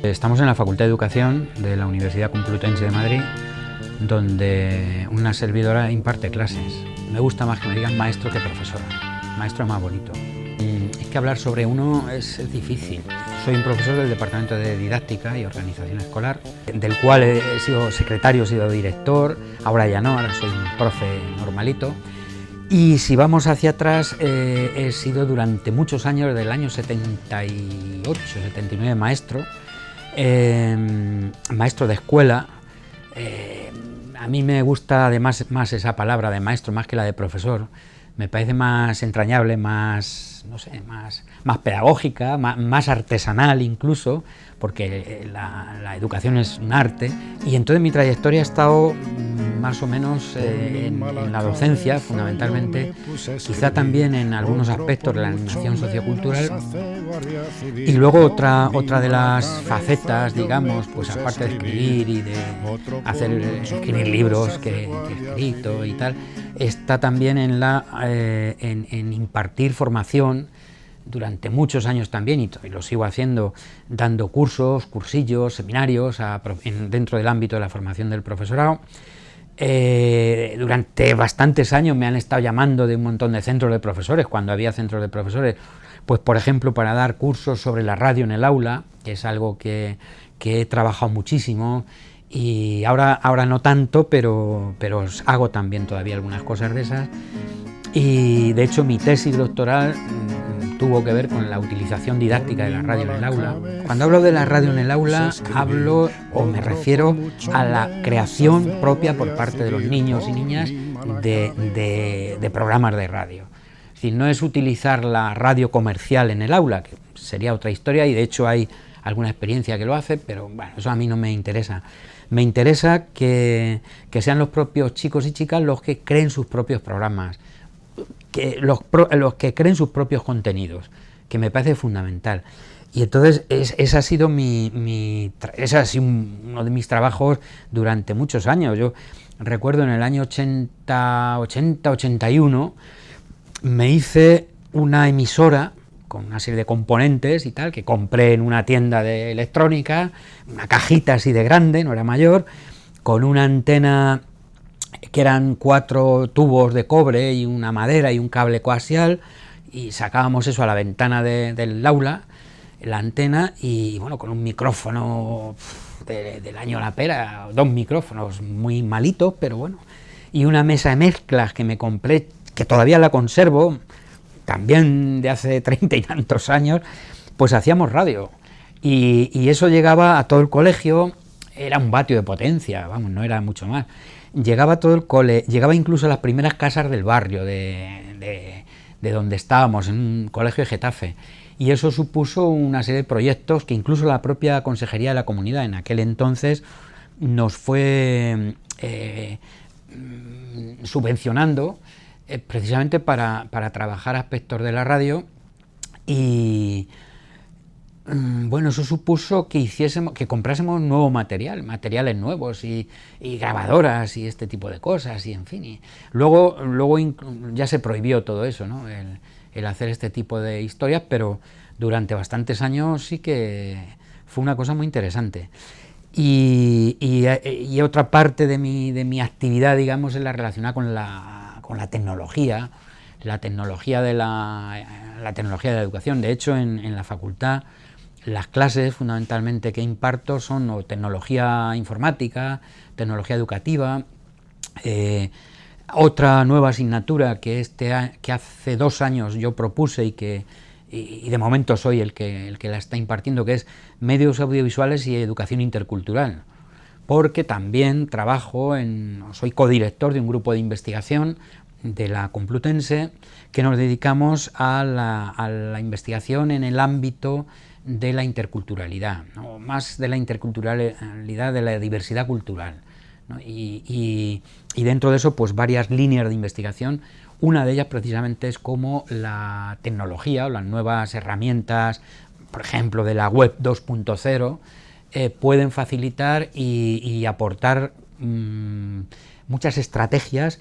Estamos en la Facultad de Educación de la Universidad Complutense de Madrid, donde una servidora imparte clases. Me gusta más que me digan maestro que profesora. Maestro es más bonito. Es que hablar sobre uno es difícil. Soy un profesor del Departamento de Didáctica y Organización Escolar, del cual he sido secretario, he sido director, ahora ya no, ahora soy un profe normalito. Y si vamos hacia atrás, he sido durante muchos años, desde el año 78, 79, maestro de escuela. A mí me gusta además más esa palabra de maestro, más que la de profesor. Me parece más entrañable, más, no sé, más pedagógica, más artesanal incluso, porque la educación es un arte. Y entonces mi trayectoria ha estado más o menos en la docencia, fundamentalmente, quizá también en algunos aspectos de la animación sociocultural. Y luego otra de las facetas, digamos, pues aparte de escribir y de escribir libros que he escrito y tal, está también en impartir formación durante muchos años también, y lo sigo haciendo, dando cursos, cursillos, seminarios dentro del ámbito de la formación del profesorado. Durante bastantes años me han estado llamando de un montón de centros de profesores, cuando había centros de profesores, pues por ejemplo para dar cursos sobre la radio en el aula, que es algo que he trabajado muchísimo, y ahora no tanto, pero hago también todavía algunas cosas de esas. Y de hecho mi tesis doctoral tuvo que ver con la utilización didáctica de la radio en el aula. Cuando hablo de la radio en el aula, hablo o me refiero a la creación propia por parte de los niños y niñas de programas de radio. Es decir, no es utilizar la radio comercial en el aula, que sería otra historia, y de hecho hay alguna experiencia que lo hace, pero bueno, eso a mí no me interesa. Me interesa que sean los propios chicos y chicas los que creen sus propios programas, los que creen sus propios contenidos, que me parece fundamental. Y entonces ese ha sido uno de mis trabajos durante muchos años. Yo recuerdo en el año 81 me hice una emisora con una serie de componentes y tal, que compré en una tienda de electrónica, una cajita así de grande, no era mayor, con una antena que eran 4 tubos de cobre y una madera y un cable coaxial, y sacábamos eso a la ventana del aula, la antena, y bueno, con un micrófono del año la pera, 2 micrófonos muy malitos, pero bueno, y una mesa de mezclas que me compré, que todavía la conservo, también de hace 30 y tantos años, pues hacíamos radio, y eso llegaba a todo el colegio. Era un vatio de potencia, vamos, no era mucho más. Llegaba a todo el cole, llegaba incluso a las primeras casas del barrio de donde estábamos, en un colegio de Getafe, y eso supuso una serie de proyectos que incluso la propia Consejería de la Comunidad en aquel entonces nos fue subvencionando, precisamente para trabajar aspectos de la radio. Y bueno, eso supuso que comprásemos nuevo materiales nuevos y grabadoras y este tipo de cosas, y en fin. Y luego ya se prohibió todo eso, ¿no? El hacer este tipo de historias, pero durante bastantes años sí que fue una cosa muy interesante. Y otra parte de mi actividad, digamos, es la relacionada con la tecnología, la tecnología de la educación. De hecho, en la facultad, las clases fundamentalmente que imparto son o tecnología informática, tecnología educativa, otra nueva asignatura que hace 2 años yo propuse y de momento soy el que la está impartiendo, que es medios audiovisuales y educación intercultural, porque también soy codirector de un grupo de investigación de la Complutense que nos dedicamos a la investigación en el ámbito de la interculturalidad, ¿no? Más de la interculturalidad, de la diversidad cultural, ¿no? Y dentro de eso, pues varias líneas de investigación. Una de ellas precisamente es cómo la tecnología o las nuevas herramientas, por ejemplo, de la web 2.0, pueden facilitar y aportar muchas estrategias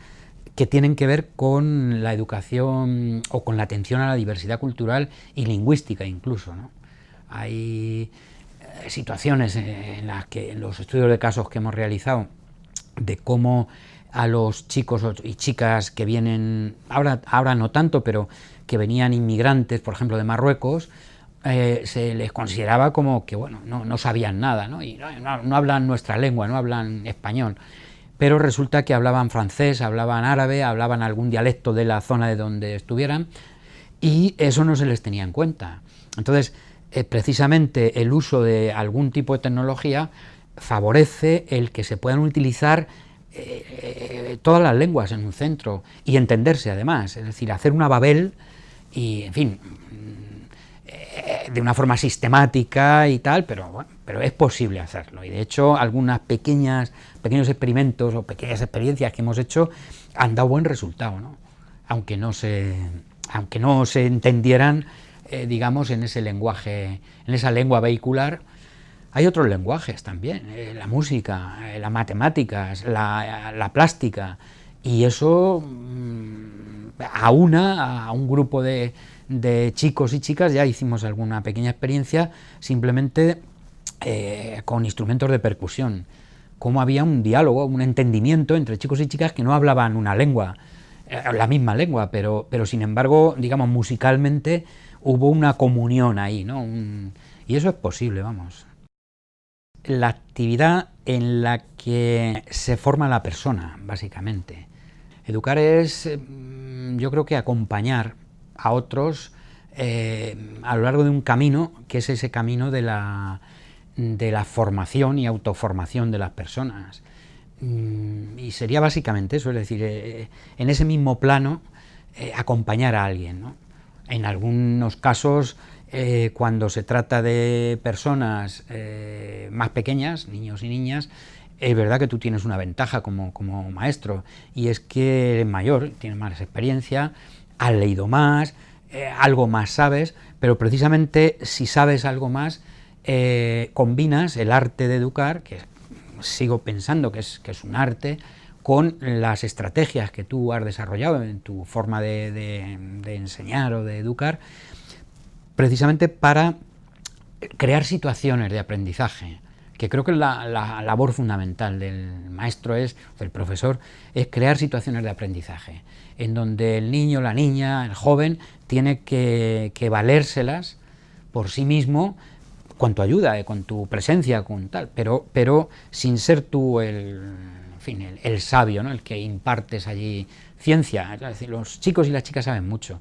que tienen que ver con la educación o con la atención a la diversidad cultural y lingüística incluso, ¿no? Hay situaciones en las que, en los estudios de casos que hemos realizado, de cómo a los chicos y chicas que vienen, ahora no tanto, pero que venían inmigrantes, por ejemplo, de Marruecos, se les consideraba como que, bueno, no sabían nada, ¿no? Y no hablan nuestra lengua, no hablan español, pero resulta que hablaban francés, hablaban árabe, hablaban algún dialecto de la zona de donde estuvieran, y eso no se les tenía en cuenta. Entonces, precisamente el uso de algún tipo de tecnología favorece el que se puedan utilizar todas las lenguas en un centro y entenderse además, es decir, hacer una Babel y, en fin, de una forma sistemática y tal, pero es posible hacerlo, y de hecho algunos pequeños experimentos o pequeñas experiencias que hemos hecho han dado buen resultado, ¿no? aunque no se entendieran, digamos, en ese lenguaje, en esa lengua vehicular. Hay otros lenguajes también, la música, las matemáticas, la plástica, y eso aúna a un grupo de chicos y chicas. Ya hicimos alguna pequeña experiencia simplemente con instrumentos de percusión, cómo había un diálogo, un entendimiento entre chicos y chicas que no hablaban una lengua, la misma lengua, pero sin embargo, digamos, musicalmente hubo una comunión ahí, ¿no? Y eso es posible, vamos. La actividad en la que se forma la persona, básicamente. Educar es, yo creo que acompañar a otros a lo largo de un camino, que es ese camino de la formación y autoformación de las personas. Y sería básicamente eso, es decir, en ese mismo plano, acompañar a alguien, ¿no? En algunos casos, cuando se trata de personas más pequeñas, niños y niñas, es verdad que tú tienes una ventaja como maestro, y es que eres mayor, tienes más experiencia, has leído más, algo más sabes, pero precisamente si sabes algo más, combinas el arte de educar, que sigo pensando que es un arte, con las estrategias que tú has desarrollado en tu forma de enseñar o de educar, precisamente para crear situaciones de aprendizaje, que creo que la labor fundamental del maestro, del profesor, es crear situaciones de aprendizaje, en donde el niño, la niña, el joven, tiene que valérselas por sí mismo, con tu ayuda, con tu presencia, con tal, pero sin ser tú el sabio, ¿no? El que impartes allí ciencia. Es decir, los chicos y las chicas saben mucho.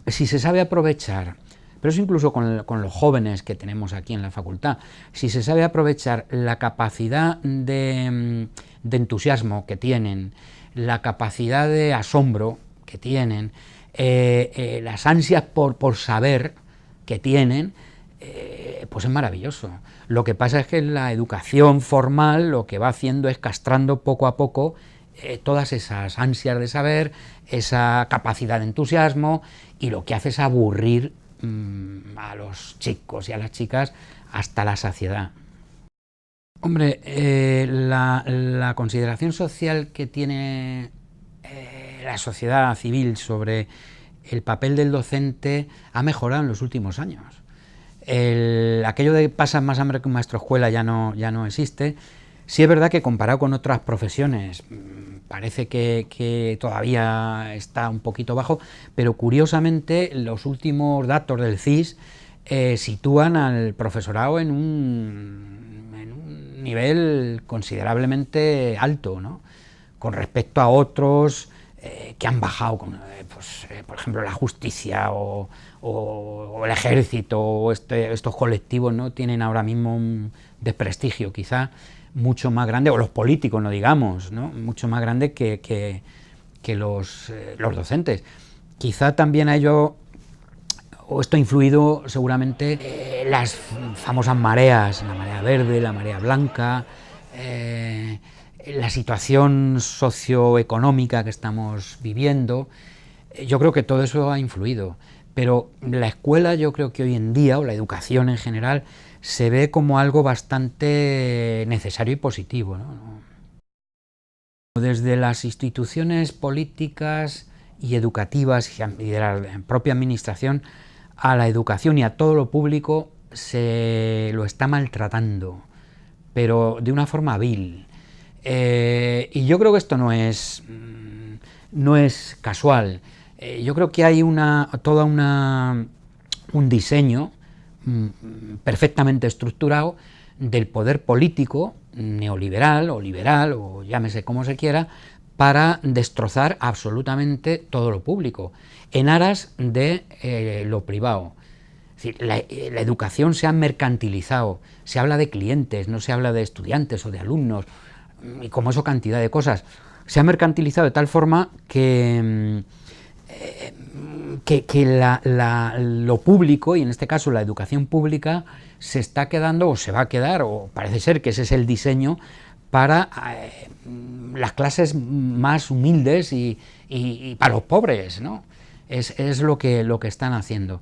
Si se sabe aprovechar, pero eso incluso con los jóvenes que tenemos aquí en la facultad, si se sabe aprovechar la capacidad de entusiasmo que tienen, la capacidad de asombro que tienen, las ansias por saber que tienen, pues es maravilloso. Lo que pasa es que la educación formal lo que va haciendo es castrando poco a poco todas esas ansias de saber, esa capacidad de entusiasmo, y lo que hace es aburrir a los chicos y a las chicas hasta la saciedad. Hombre, la consideración social que tiene la sociedad civil sobre el papel del docente ha mejorado en los últimos años. Aquello de pasas más hambre que un maestro escuela ya no existe. Sí es verdad que comparado con otras profesiones parece que todavía está un poquito bajo, pero curiosamente los últimos datos del CIS sitúan al profesorado en un nivel considerablemente alto, ¿no? Con respecto a otros que han bajado, por ejemplo, la justicia o el ejército, o estos colectivos, ¿no? Tienen ahora mismo un desprestigio quizá mucho más grande, o los políticos, no digamos, ¿no? Mucho más grande que los docentes. Quizá también a ello, o esto ha influido seguramente las famosas mareas, la marea verde, la marea blanca, la situación socioeconómica que estamos viviendo. Yo creo que todo eso ha influido, pero la escuela, yo creo que hoy en día, o la educación en general, se ve como algo bastante necesario y positivo, ¿no? Desde las instituciones políticas y educativas y de la propia administración a la educación y a todo lo público, se lo está maltratando, pero de una forma vil. Y yo creo que esto no es casual. Yo creo que hay un diseño perfectamente estructurado del poder político neoliberal o liberal, o llámese como se quiera, para destrozar absolutamente todo lo público, en aras de lo privado. Es decir, la educación se ha mercantilizado, se habla de clientes, no se habla de estudiantes o de alumnos, y como eso cantidad de cosas. Se ha mercantilizado de tal forma que lo público, y en este caso la educación pública, se está quedando, o se va a quedar, o parece ser que ese es el diseño, para las clases más humildes y para los pobres, ¿no? Es lo que están haciendo.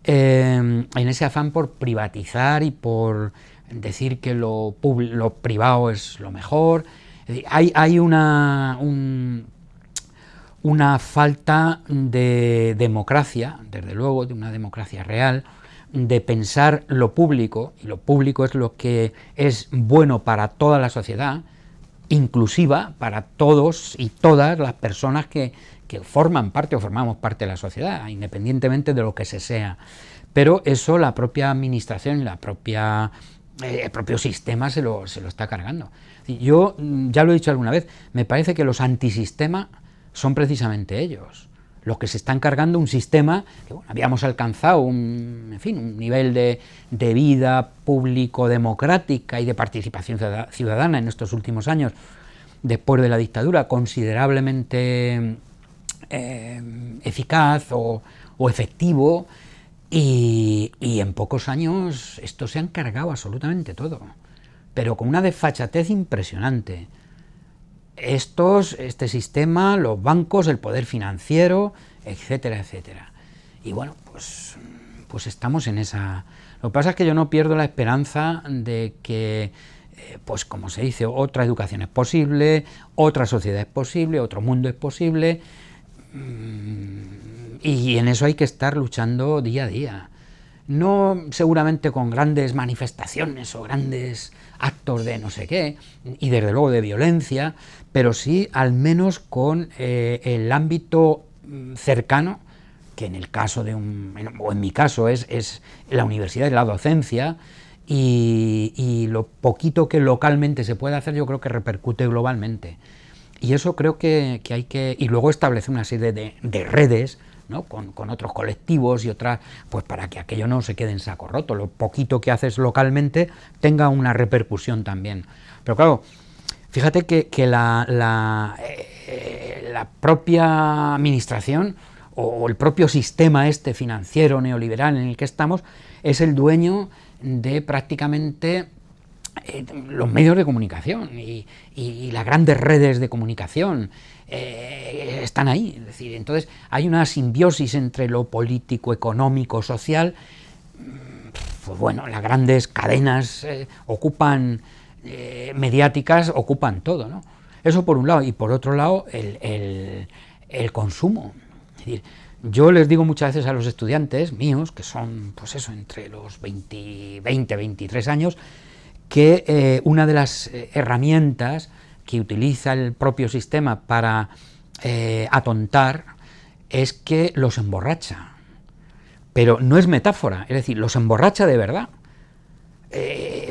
En ese afán por privatizar y por decir que lo privado es lo mejor. Es decir, hay una falta de democracia, desde luego, de una democracia real, de pensar lo público, y lo público es lo que es bueno para toda la sociedad, inclusiva para todos y todas las personas que forman parte o formamos parte de la sociedad, independientemente de lo que se sea. Pero eso la propia administración y el propio sistema se lo está cargando. Yo ya lo he dicho alguna vez, me parece que los antisistema son precisamente ellos, los que se están cargando un sistema que, bueno, habíamos alcanzado un nivel de vida público-democrática y de participación ciudadana en estos últimos años, después de la dictadura, considerablemente eficaz o efectivo, y en pocos años esto se han cargado absolutamente todo, pero con una desfachatez impresionante. Este sistema, los bancos, el poder financiero, etcétera, etcétera. Y bueno, pues estamos en esa. Lo que pasa es que yo no pierdo la esperanza de que, pues como se dice, otra educación es posible, otra sociedad es posible, otro mundo es posible, y en eso hay que estar luchando día a día. No seguramente con grandes manifestaciones o grandes actos de no sé qué, y desde luego de violencia, pero sí al menos con el ámbito cercano, que en el caso o en mi caso es la universidad y la docencia, y lo poquito que localmente se puede hacer yo creo que repercute globalmente. Y eso creo que hay que. Y luego establecer una serie de redes, ¿no? Con otros colectivos y otras, pues para que aquello no se quede en saco roto, lo poquito que haces localmente tenga una repercusión también. Pero claro, fíjate que la propia administración o el propio sistema financiero neoliberal en el que estamos es el dueño de prácticamente los medios de comunicación y las grandes redes de comunicación están ahí. Es decir, entonces hay una simbiosis entre lo político, económico, social. Pues bueno, las grandes cadenas mediáticas ocupan todo, ¿no? Eso por un lado, y por otro lado el consumo. Es decir, yo les digo muchas veces a los estudiantes míos, que son pues eso, entre los 20, 23 años, que una de las herramientas que utiliza el propio sistema para atontar es que los emborracha. Pero no es metáfora, es decir, los emborracha de verdad.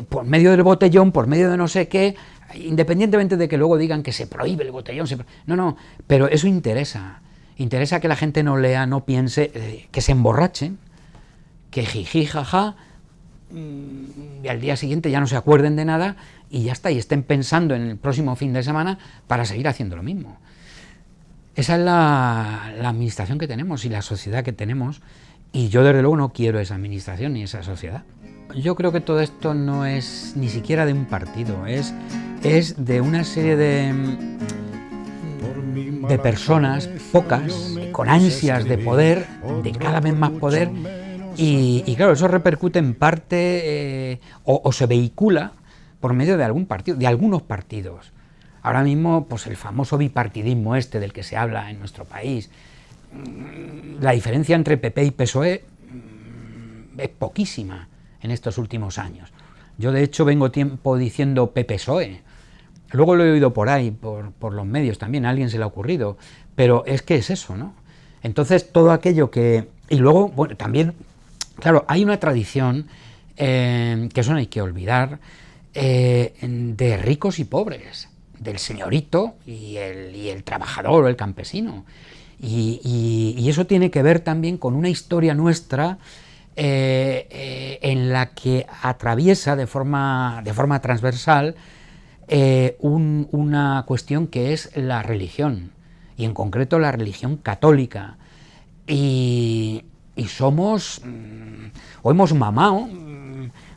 Por medio del botellón, por medio de no sé qué, independientemente de que luego digan que se prohíbe el botellón, no, pero eso interesa que la gente no lea, no piense, que se emborrachen, que jiji, jaja, y al día siguiente ya no se acuerden de nada y ya está, y estén pensando en el próximo fin de semana para seguir haciendo lo mismo. Esa es la administración que tenemos y la sociedad que tenemos, y yo desde luego no quiero esa administración ni esa sociedad. Yo creo que todo esto no es ni siquiera de un partido, es de una serie de personas, pocas, con ansias de poder, de cada vez más poder, y claro, eso repercute en parte o se vehicula por medio de algún partido, de algunos partidos. Ahora mismo, pues el famoso bipartidismo del que se habla en nuestro país, la diferencia entre PP y PSOE es poquísima. en estos últimos años. Yo, de hecho, vengo tiempo diciendo PPSOE. Luego lo he oído por ahí, por los medios también, a alguien se le ha ocurrido, pero es que es eso, ¿no? Entonces, todo aquello que... Y luego, bueno, también, claro, hay una tradición, que eso no hay que olvidar, de ricos y pobres, del señorito y el trabajador o el campesino. Y eso tiene que ver también con una historia nuestra, en la que atraviesa de forma transversal una cuestión que es la religión, y en concreto la religión católica, y somos, o hemos mamado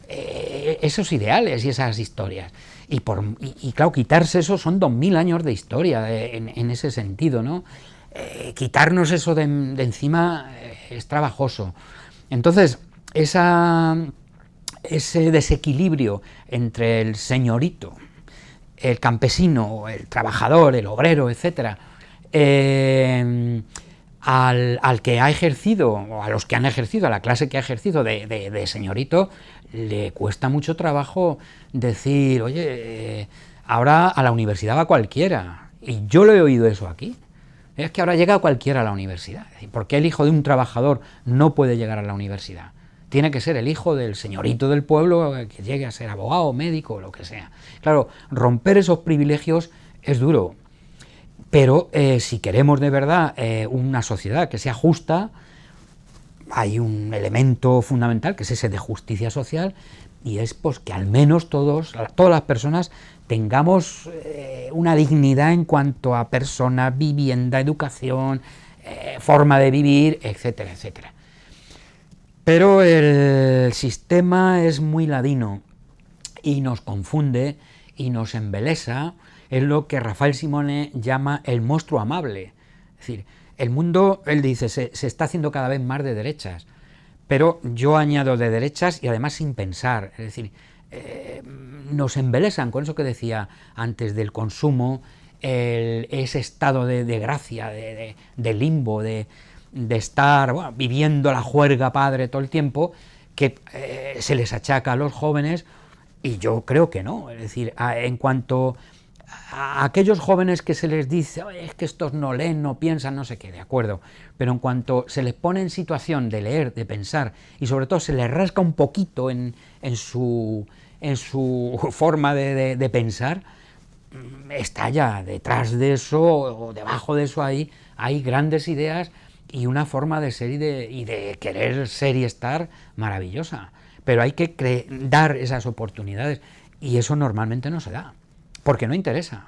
esos ideales y esas historias, y claro, quitarse eso son 2000 años de historia en ese sentido, ¿no? Quitarnos eso de encima es trabajoso. Entonces, ese desequilibrio entre el señorito, el campesino, el trabajador, el obrero, etcétera, al que ha ejercido, o a los que han ejercido, a la clase que ha ejercido de señorito, le cuesta mucho trabajo decir, oye, ahora a la universidad va cualquiera. Y yo lo he oído eso aquí. Es que ahora llega cualquiera a la universidad. ¿Por qué el hijo de un trabajador no puede llegar a la universidad? Tiene que ser el hijo del señorito del pueblo que llegue a ser abogado, médico o lo que sea. Claro, romper esos privilegios es duro, pero si queremos de verdad una sociedad que sea justa, hay un elemento fundamental que es ese de justicia social, y es pues que al menos todas las personas tengamos una dignidad en cuanto a personas, vivienda, educación, forma de vivir, etcétera, etcétera. Pero el sistema es muy ladino y nos confunde y nos embelesa. Es lo que Rafael Simone llama el monstruo amable. Es decir, el mundo, él dice, se está haciendo cada vez más de derechas, pero yo añado de derechas y además sin pensar. Es decir, nos embelesan con eso que decía antes del consumo, ese estado de gracia, de limbo, de estar viviendo la juerga padre todo el tiempo, que se les achaca a los jóvenes, y yo creo que no. Es decir, en cuanto a aquellos jóvenes que se les dice, es que estos no leen, no piensan, no sé qué, de acuerdo, pero en cuanto se les pone en situación de leer, de pensar, y sobre todo se les rasca un poquito en su forma de pensar, está ya detrás de eso, o debajo de eso, hay grandes ideas y una forma de ser y de querer ser y estar maravillosa. Pero hay que dar esas oportunidades, y eso normalmente no se da, porque no interesa.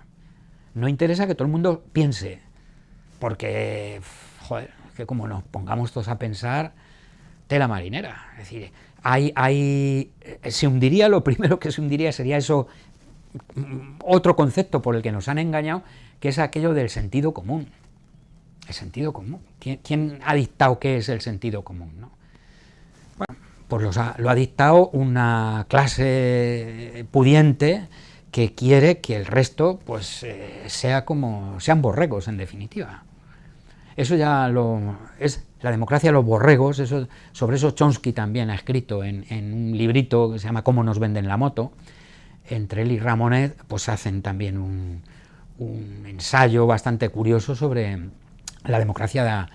No interesa que todo el mundo piense, porque, joder, que como nos pongamos todos a pensar, tela marinera. Es decir, se hundiría, lo primero que se hundiría sería eso, otro concepto por el que nos han engañado, que es aquello del sentido común. El sentido común. ¿Quién ha dictado qué es el sentido común, no? Bueno, pues lo ha dictado una clase pudiente que quiere que el resto pues sean borregos, en definitiva. Eso ya es la democracia de los borregos. Sobre eso Chomsky también ha escrito en un librito que se llama Cómo nos venden la moto. Entre él y Ramonet pues hacen también un ensayo bastante curioso sobre la democracia,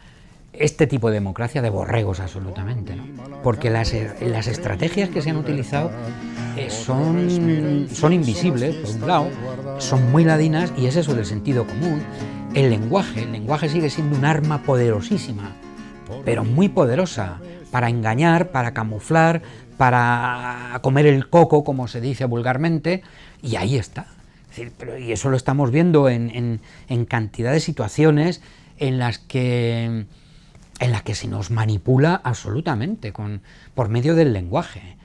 este tipo de democracia de borregos, absolutamente, ¿no? Porque las estrategias que se han utilizado son invisibles, por un lado, son muy ladinas, y es eso del sentido común. El lenguaje sigue siendo un arma poderosísima, pero muy poderosa, para engañar, para camuflar, para comer el coco, como se dice vulgarmente, y ahí está. Es decir, y eso lo estamos viendo en cantidad de situaciones en las que se nos manipula absolutamente por medio del lenguaje.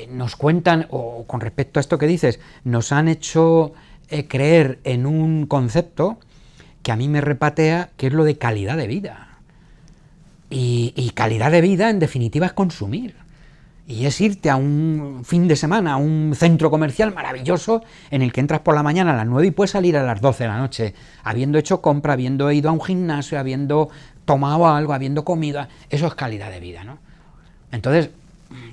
Nos cuentan, o con respecto a esto que dices, nos han hecho creer en un concepto que a mí me repatea, que es lo de calidad de vida. Y calidad de vida, en definitiva, es consumir. Y es irte a un fin de semana a un centro comercial maravilloso en el que entras por la mañana a las 9 y puedes salir a las 12 de la noche, habiendo hecho compra, habiendo ido a un gimnasio, habiendo tomado algo, habiendo comido. Eso es calidad de vida, ¿no? Entonces,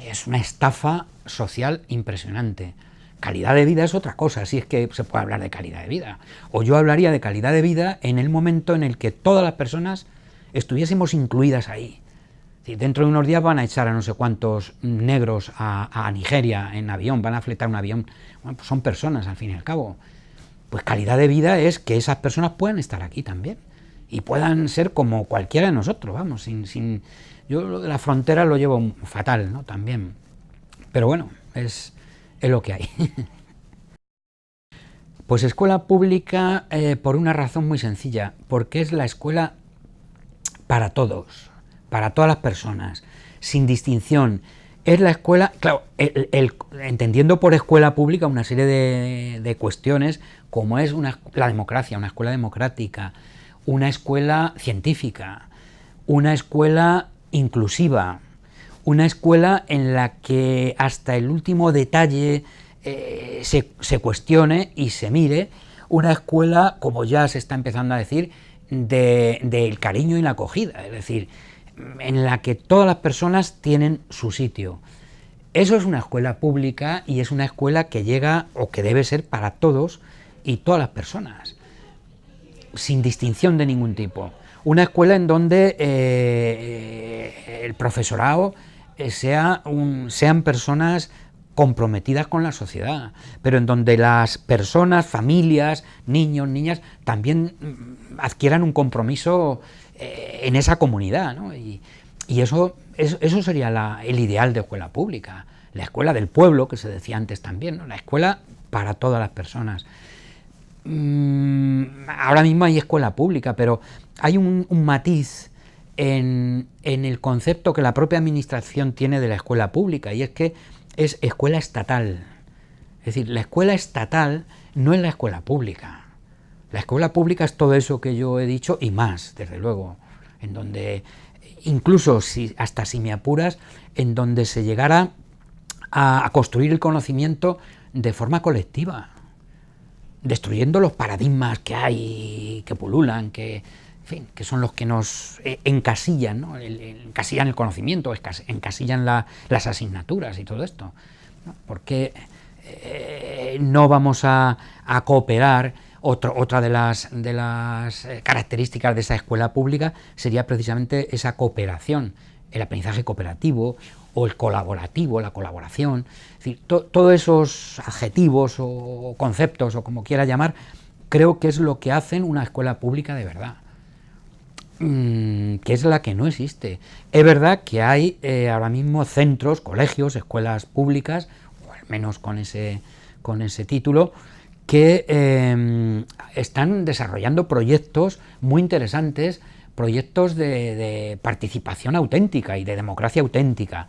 es una estafa social impresionante. Calidad de vida es otra cosa, si es que se puede hablar de calidad de vida. O yo hablaría de calidad de vida en el momento en el que todas las personas estuviésemos incluidas ahí. Dentro de unos días van a echar a no sé cuántos negros a Nigeria en avión, van a fletar un avión. Bueno, pues son personas al fin y al cabo. Pues calidad de vida es que esas personas puedan estar aquí también y puedan ser como cualquiera de nosotros, vamos, yo lo de la frontera lo llevo fatal, ¿no? También. Pero bueno, es lo que hay. Pues escuela pública por una razón muy sencilla, porque es la escuela para todos, para todas las personas, sin distinción. Es la escuela, claro, entendiendo por escuela pública una serie de cuestiones, como es la democracia, una escuela democrática, una escuela científica, una escuela inclusiva, una escuela en la que hasta el último detalle se cuestione y se mire, una escuela, como ya se está empezando a decir, del cariño y la acogida, es decir, en la que todas las personas tienen su sitio. Eso es una escuela pública y es una escuela que llega o que debe ser para todos y todas las personas, sin distinción de ningún tipo. Una escuela en donde el profesorado sean personas comprometidas con la sociedad, pero en donde las personas, familias, niños, niñas, también adquieran un compromiso en esa comunidad, ¿no? Y eso sería el ideal de escuela pública, la escuela del pueblo, que se decía antes también, ¿no? La escuela para todas las personas. Ahora mismo hay escuela pública, pero hay un matiz en el concepto que la propia administración tiene de la escuela pública, y es que es escuela estatal. Es decir, la escuela estatal no es la escuela pública. La escuela pública es todo eso que yo he dicho y más, desde luego, en donde, incluso hasta si me apuras, en donde se llegara a construir el conocimiento de forma colectiva, destruyendo los paradigmas que hay, que pululan, que son los que nos encasillan, ¿no? Encasillan el conocimiento, encasillan las asignaturas y todo esto, ¿no? Porque no vamos a cooperar. Otra de las características de esa escuela pública sería precisamente esa cooperación, el aprendizaje cooperativo o el colaborativo, la colaboración. Es decir, todos esos adjetivos o conceptos, o como quiera llamar, creo que es lo que hacen una escuela pública de verdad, que es la que no existe. Es verdad que hay ahora mismo centros, colegios, escuelas públicas, o al menos con ese título, que están desarrollando proyectos muy interesantes, proyectos de participación auténtica y de democracia auténtica.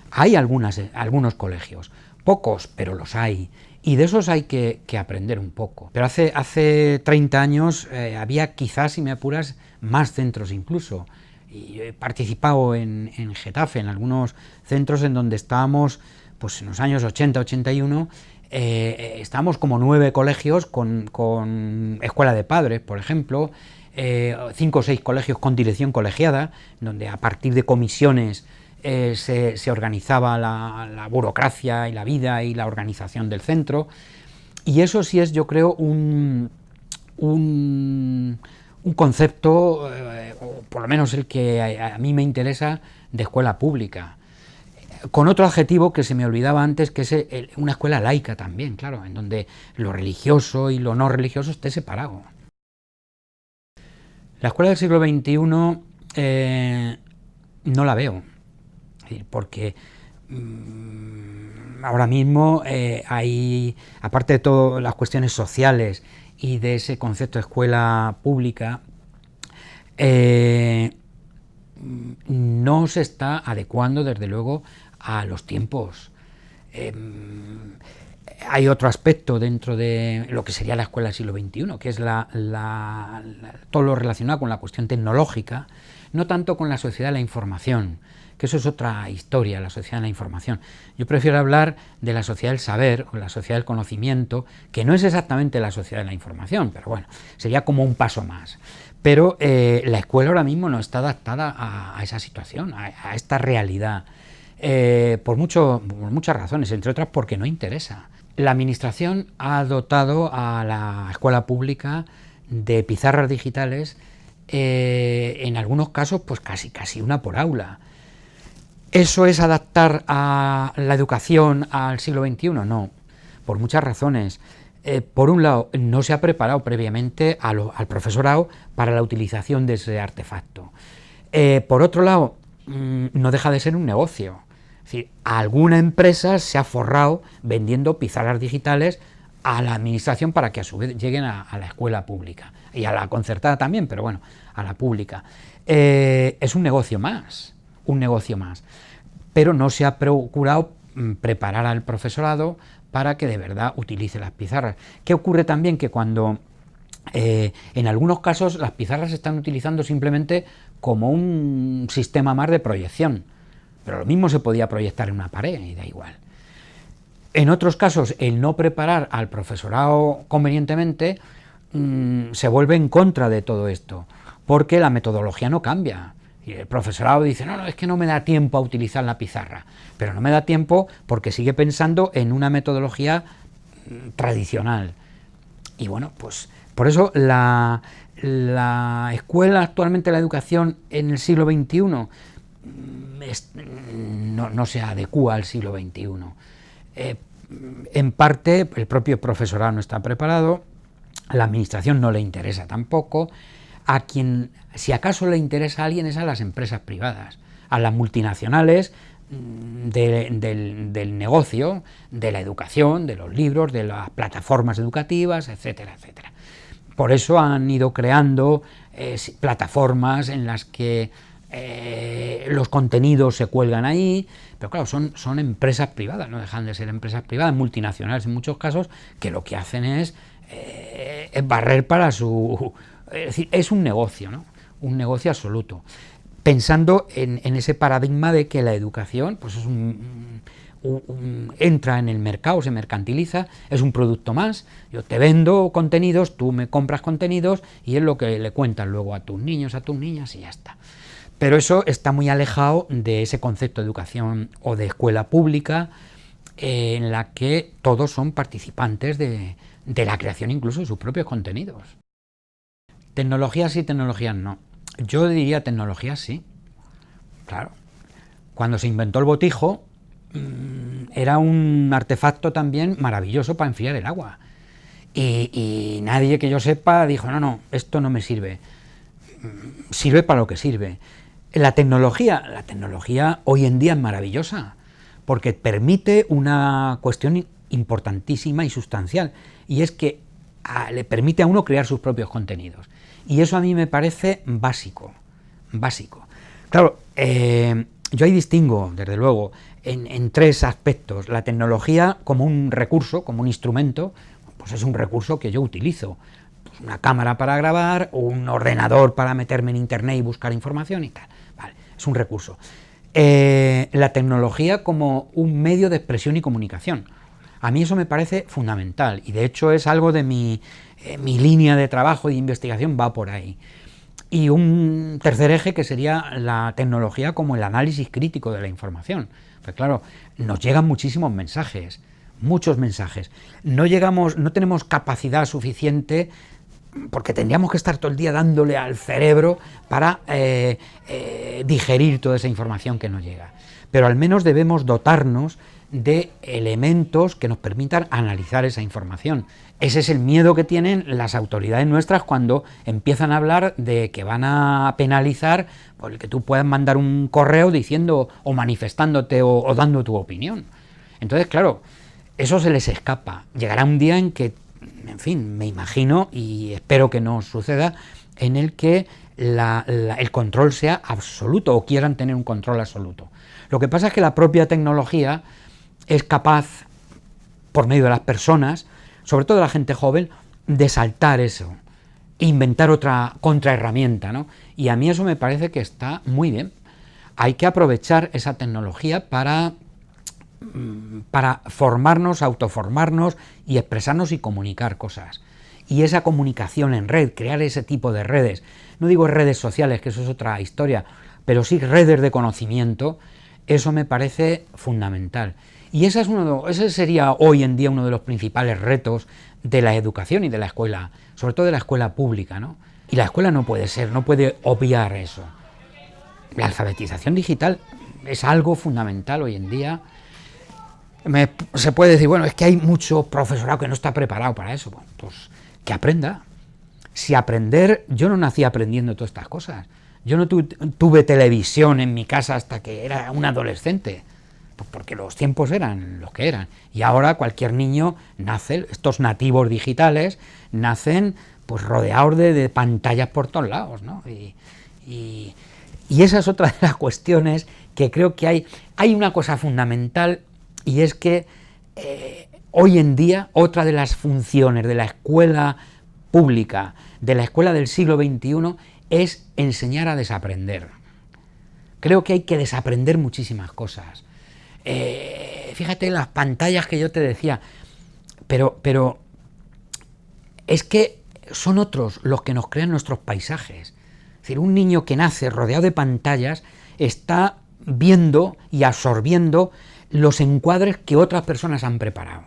Hay algunos colegios, pocos, pero los hay, y de esos hay que aprender un poco. Pero hace 30 años había, quizás, si me apuras, más centros incluso. Y yo he participado en Getafe, en algunos centros en donde estábamos, pues en los años 80, 81, estábamos como 9 colegios con escuela de padres, por ejemplo, 5 o 6 colegios con dirección colegiada, donde a partir de comisiones se organizaba la burocracia y la vida y la organización del centro. Y eso sí es, yo creo, un concepto, o por lo menos el que a mí me interesa, de escuela pública. Con otro adjetivo que se me olvidaba antes, que es una escuela laica también, claro, en donde lo religioso y lo no religioso esté separado. La escuela del siglo XXI no la veo, porque ahora mismo hay, aparte de todas las cuestiones sociales y de ese concepto de escuela pública, no se está adecuando, desde luego, a los tiempos. Hay otro aspecto dentro de lo que sería la escuela del siglo XXI, que es todo lo relacionado con la cuestión tecnológica, no tanto con la sociedad de la información, que eso es otra historia, la sociedad de la información. Yo prefiero hablar de la sociedad del saber, o la sociedad del conocimiento, que no es exactamente la sociedad de la información, pero bueno, sería como un paso más. Pero la escuela ahora mismo no está adaptada a esa situación, a esta realidad. por muchas razones, entre otras porque no interesa. La Administración ha dotado a la escuela pública de pizarras digitales, en algunos casos pues casi una por aula. ¿Eso es adaptar a la educación al siglo XXI? No, por muchas razones. Por un lado, no se ha preparado previamente al profesorado para la utilización de ese artefacto. Por otro lado, no deja de ser un negocio. Es decir, alguna empresa se ha forrado vendiendo pizarras digitales a la administración para que a su vez lleguen a la escuela pública y a la concertada también, pero bueno, a la pública. Es un negocio más, pero no se ha procurado preparar al profesorado para que de verdad utilice las pizarras. ¿Qué ocurre también? Que cuando en algunos casos las pizarras se están utilizando simplemente como un sistema más de proyección, pero lo mismo se podía proyectar en una pared y da igual. En otros casos, el no preparar al profesorado convenientemente se vuelve en contra de todo esto, porque la metodología no cambia. Y el profesorado dice, no, es que no me da tiempo a utilizar la pizarra, pero no me da tiempo porque sigue pensando en una metodología tradicional. Y bueno, pues por eso la escuela actualmente, la educación en el siglo XXI, no se adecúa al siglo XXI. En parte, el propio profesorado no está preparado, a la administración no le interesa tampoco, a quien, si acaso le interesa a alguien, es a las empresas privadas, a las multinacionales del negocio, de la educación, de los libros, de las plataformas educativas, etcétera, etcétera. Por eso han ido creando plataformas en las que los contenidos se cuelgan ahí, pero claro, son empresas privadas, no dejan de ser empresas privadas, multinacionales en muchos casos, que lo que hacen es barrer para su... Es decir, es un negocio, ¿no? Un negocio absoluto. Pensando en ese paradigma de que la educación pues es entra en el mercado, se mercantiliza, es un producto más, yo te vendo contenidos, tú me compras contenidos y es lo que le cuentas luego a tus niños, a tus niñas y ya está. Pero eso está muy alejado de ese concepto de educación o de escuela pública, en la que todos son participantes de la creación incluso de sus propios contenidos. Tecnologías sí, tecnologías no. Yo diría tecnologías sí. Claro. Cuando se inventó el botijo, era un artefacto también maravilloso para enfriar el agua. Y nadie que yo sepa dijo, no, esto no me sirve. Sirve para lo que sirve. La tecnología hoy en día es maravillosa, porque permite una cuestión importantísima y sustancial, y es que le permite a uno crear sus propios contenidos. Y eso a mí me parece básico. Claro, yo ahí distingo, desde luego, en tres aspectos. La tecnología como un recurso, como un instrumento, pues es un recurso que yo utilizo. Pues una cámara para grabar, o un ordenador para meterme en internet y buscar información y tal. Vale, es un recurso. La tecnología como un medio de expresión y comunicación. A mí eso me parece fundamental, y de hecho es algo de mi línea de trabajo y de investigación va por ahí. Y un tercer eje que sería la tecnología como el análisis crítico de la información. Pues claro, nos llegan muchísimos mensajes, muchos mensajes. No tenemos capacidad suficiente, porque tendríamos que estar todo el día dándole al cerebro para digerir toda esa información que nos llega. Pero al menos debemos dotarnos de elementos que nos permitan analizar esa información. Ese es el miedo que tienen las autoridades nuestras cuando empiezan a hablar de que van a penalizar por el que tú puedas mandar un correo diciendo o manifestándote o dando tu opinión. Entonces, claro, eso se les escapa. Llegará un día en que, en fin, me imagino y espero que no suceda, en el que el control sea absoluto o quieran tener un control absoluto. Lo que pasa es que la propia tecnología es capaz, por medio de las personas, sobre todo de la gente joven, de saltar eso, e inventar otra contraherramienta, ¿no? Y a mí eso me parece que está muy bien. Hay que aprovechar esa tecnología para formarnos, autoformarnos y expresarnos y comunicar cosas. Y esa comunicación en red, crear ese tipo de redes, no digo redes sociales, que eso es otra historia, pero sí redes de conocimiento, Eso me parece fundamental. Y ese sería hoy en día uno de los principales retos de la educación y de la escuela, sobre todo de la escuela pública, ¿no? Y la escuela no puede obviar eso. La alfabetización digital es algo fundamental hoy en día. Se puede decir, bueno, es que hay mucho profesorado que no está preparado para eso. Bueno, pues que aprenda. Si aprender, yo no nací aprendiendo todas estas cosas. Yo no tuve televisión en mi casa hasta que era un adolescente, porque los tiempos eran los que eran. Y ahora cualquier niño nace, estos nativos digitales, nacen pues rodeados de pantallas por todos lados, ¿no? Y esa es otra de las cuestiones que creo que hay una cosa fundamental, y es que hoy en día otra de las funciones de la escuela pública, de la escuela del siglo XXI, es enseñar a desaprender. Creo que hay que desaprender muchísimas cosas. Fíjate las pantallas que yo te decía, pero es que son otros los que nos crean nuestros paisajes. Es decir, un niño que nace rodeado de pantallas está viendo y absorbiendo los encuadres que otras personas han preparado.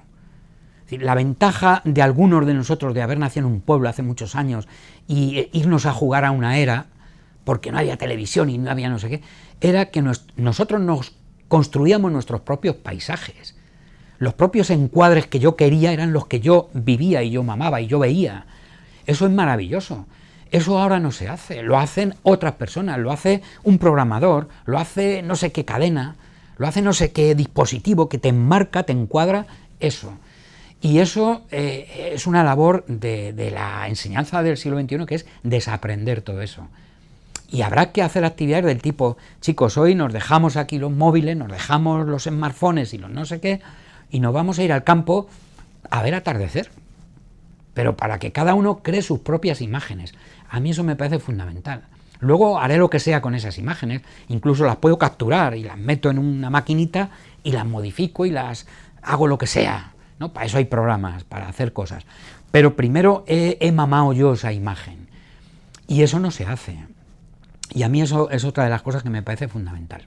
Es decir, la ventaja de algunos de nosotros de haber nacido en un pueblo hace muchos años y irnos a jugar a una era, porque no había televisión y no había no sé qué, era que nosotros nos construíamos nuestros propios paisajes. Los propios encuadres que yo quería eran los que yo vivía y yo mamaba y yo veía. Eso es maravilloso. Eso ahora no se hace, lo hacen otras personas, lo hace un programador, lo hace no sé qué cadena, lo hace no sé qué dispositivo que te enmarca, te encuadra eso. Y eso es una labor de la enseñanza del siglo XXI, que es desaprender todo eso. Y habrá que hacer actividades del tipo, chicos, hoy nos dejamos aquí los móviles, nos dejamos los smartphones y los no sé qué, y nos vamos a ir al campo a ver atardecer. Pero para que cada uno cree sus propias imágenes. A mí eso me parece fundamental. Luego haré lo que sea con esas imágenes, incluso las puedo capturar y las meto en una maquinita y las modifico y las hago lo que sea, ¿no? Para eso hay programas, para hacer cosas. Pero primero he mamado yo esa imagen. Y eso no se hace. Y a mí eso es otra de las cosas que me parece fundamental.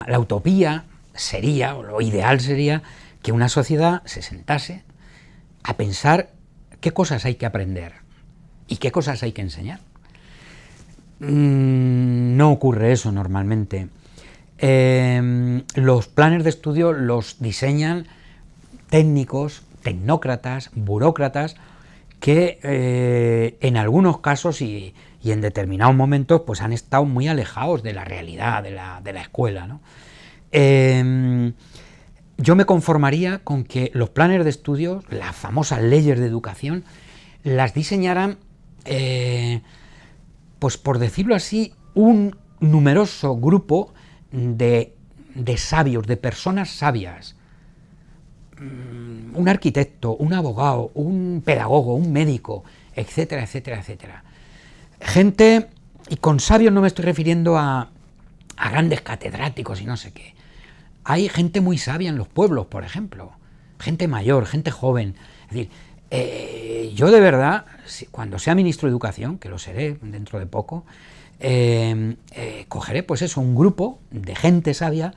La utopía sería, o lo ideal sería, que una sociedad se sentase a pensar qué cosas hay que aprender y qué cosas hay que enseñar. No ocurre eso normalmente. Los planes de estudio los diseñan técnicos, tecnócratas, burócratas, que en algunos casos y en determinados momentos pues han estado muy alejados de la realidad de la escuela, ¿no? Yo me conformaría con que los planes de estudio, las famosas leyes de educación, las diseñaran, pues por decirlo así, un numeroso grupo de sabios, de personas sabias. Un arquitecto, un abogado, un pedagogo, un médico, etcétera, etcétera, etcétera. Gente, y con sabios no me estoy refiriendo a grandes catedráticos y no sé qué. Hay gente muy sabia en los pueblos, por ejemplo, gente mayor, gente joven. Es decir, yo de verdad, cuando sea ministro de Educación, que lo seré dentro de poco, cogeré pues eso, un grupo de gente sabia,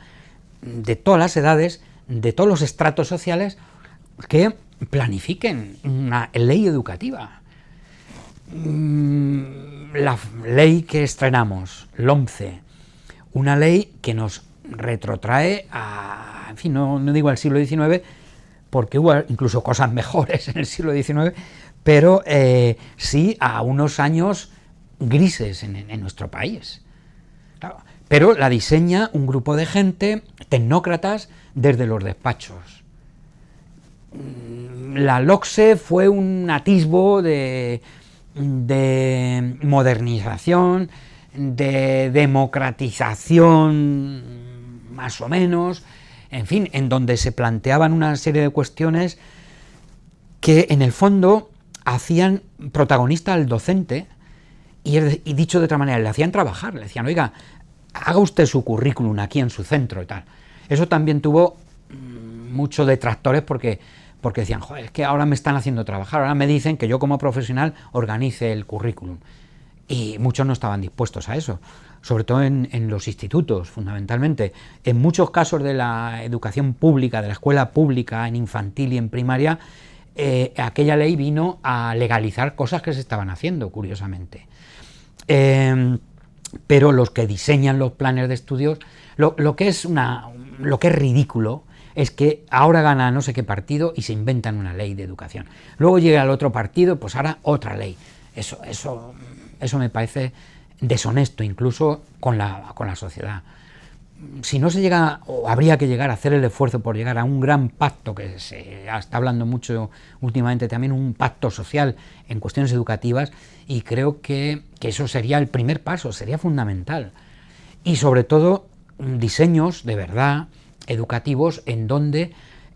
de todas las edades, de todos los estratos sociales, que planifiquen una ley educativa. La ley que estrenamos, LOMCE, una ley que nos retrotrae a, en fin, no digo al siglo XIX, porque hubo incluso cosas mejores en el siglo XIX, pero sí a unos años grises en nuestro país. Claro, pero la diseña un grupo de gente, tecnócratas, desde los despachos. La LOCSE fue un atisbo de modernización, de democratización, más o menos, en fin, en donde se planteaban una serie de cuestiones que en el fondo hacían protagonista al docente y dicho de otra manera, le hacían trabajar, le decían, oiga, haga usted su currículum aquí en su centro y tal. Eso también tuvo muchos detractores porque decían, joder, es que ahora me están haciendo trabajar, ahora me dicen que yo como profesional organice el currículum. y muchos no estaban dispuestos a eso, sobre todo en los institutos, fundamentalmente. En muchos casos de la educación pública, de la escuela pública, en infantil y en primaria, aquella ley vino a legalizar cosas que se estaban haciendo, curiosamente. Pero los que diseñan los planes de estudios, lo que es ridículo es que ahora gana no sé qué partido y se inventan una ley de educación. Luego llega el otro partido, pues ahora otra ley. Eso me parece deshonesto, incluso con la sociedad. Si no se llega, o habría que llegar a hacer el esfuerzo por llegar a un gran pacto, que se está hablando mucho últimamente también, un pacto social en cuestiones educativas, y creo que eso sería el primer paso, sería fundamental. Y sobre todo, diseños de verdad educativos en donde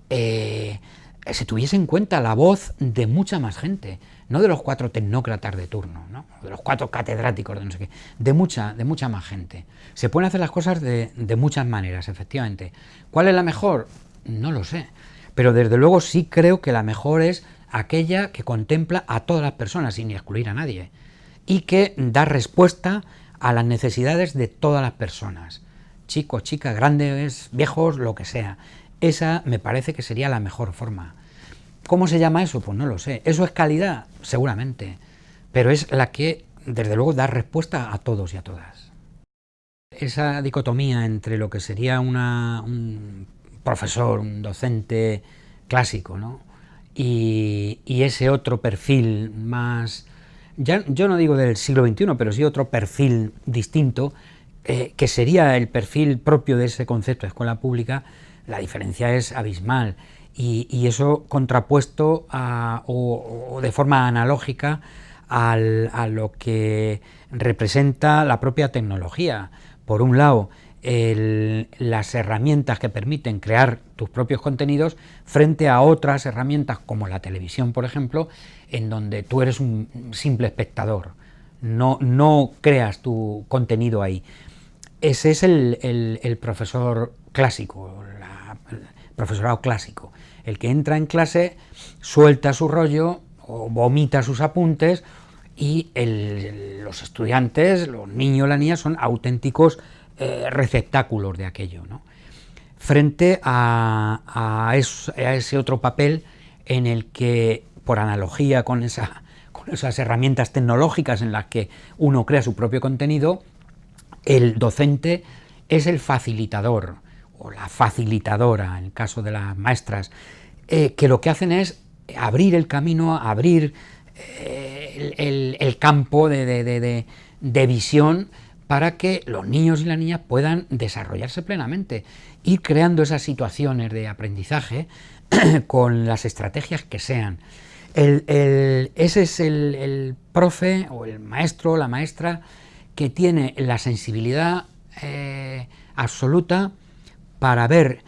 se tuviese en cuenta la voz de mucha más gente, no de los 4 tecnócratas de turno, ¿no? De los 4 catedráticos de no sé qué, de mucha más gente. Se pueden hacer las cosas de muchas maneras, efectivamente. ¿Cuál es la mejor? No lo sé, pero desde luego sí creo que la mejor es aquella que contempla a todas las personas sin excluir a nadie y que da respuesta a las necesidades de todas las personas, chicos, chicas, grandes, viejos, lo que sea. Esa me parece que sería la mejor forma. ¿Cómo se llama eso? Pues no lo sé. ¿Eso es calidad? Seguramente. Pero es la que, desde luego, da respuesta a todos y a todas. Esa dicotomía entre lo que sería un profesor, un docente clásico, ¿no? y ese otro perfil más, ya, yo no digo del siglo XXI, pero sí otro perfil distinto, que sería el perfil propio de ese concepto de escuela pública, la diferencia es abismal. Y eso contrapuesto o de forma analógica a lo que representa la propia tecnología. Por un lado, las herramientas que permiten crear tus propios contenidos frente a otras herramientas como la televisión, por ejemplo, en donde tú eres un simple espectador, no creas tu contenido ahí. Ese es el profesor clásico, el profesorado clásico, el que entra en clase, suelta su rollo o vomita sus apuntes y los estudiantes, los niños, las niñas son auténticos receptáculos de aquello, ¿no? Frente a ese otro papel en el que, por analogía con esas herramientas tecnológicas en las que uno crea su propio contenido, el docente es el facilitador o la facilitadora, en el caso de las maestras, que lo que hacen es abrir el camino, abrir el campo de visión para que los niños y las niñas puedan desarrollarse plenamente, ir creando esas situaciones de aprendizaje con las estrategias que sean. Ese es el profe o el maestro o la maestra que tiene la sensibilidad absoluta para ver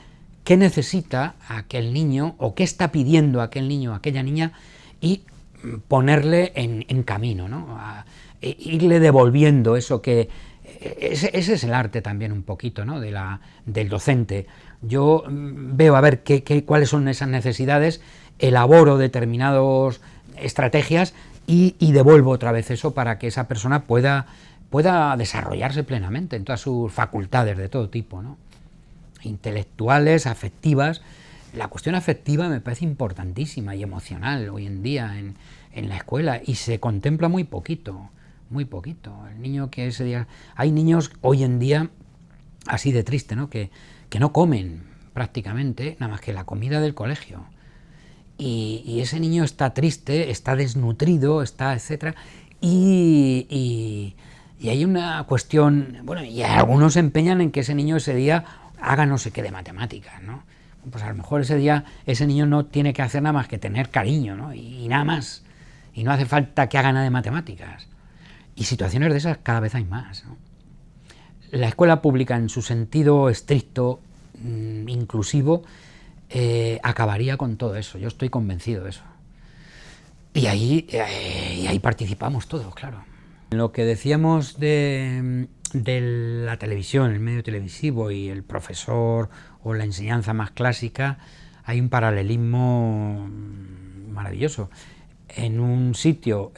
qué necesita aquel niño o qué está pidiendo aquel niño o aquella niña y ponerle en camino, ¿no? Irle devolviendo eso que... Ese es el arte también un poquito, ¿no? del docente. Yo veo a ver cuáles son esas necesidades, elaboro determinadas estrategias y devuelvo otra vez eso para que esa persona pueda desarrollarse plenamente en todas sus facultades de todo tipo, ¿no? Intelectuales, afectivas. La cuestión afectiva me parece importantísima y emocional hoy en día en la escuela y se contempla muy poquito. Muy poquito. El niño que ese día... Hay niños hoy en día así de triste, ¿no? Que no comen prácticamente nada más que la comida del colegio. Y ese niño está triste, está desnutrido, está etcétera. Y hay una cuestión... Bueno, y algunos se empeñan en que ese niño ese día haga no sé qué de matemáticas, ¿no? Pues a lo mejor ese día ese niño no tiene que hacer nada más que tener cariño, ¿no? Y nada más. Y no hace falta que haga nada de matemáticas. Y situaciones de esas cada vez hay más, ¿no? La escuela pública en su sentido estricto, inclusivo, acabaría con todo eso. Yo estoy convencido de eso. Y ahí participamos todos, claro. Lo que decíamos de la televisión, el medio televisivo y el profesor o la enseñanza más clásica, hay un paralelismo maravilloso. En un sitio,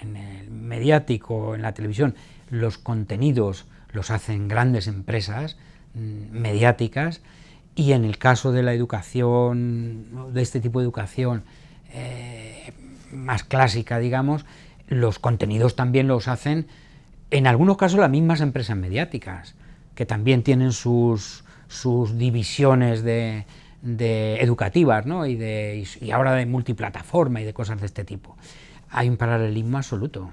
en el mediático, en la televisión, los contenidos los hacen grandes empresas mediáticas, y en el caso de la educación, de este tipo de educación más clásica, digamos, los contenidos también los hacen, en algunos casos, las mismas empresas mediáticas, que también tienen sus divisiones de educativas, ¿no? y ahora de multiplataforma y de cosas de este tipo. Hay un paralelismo absoluto.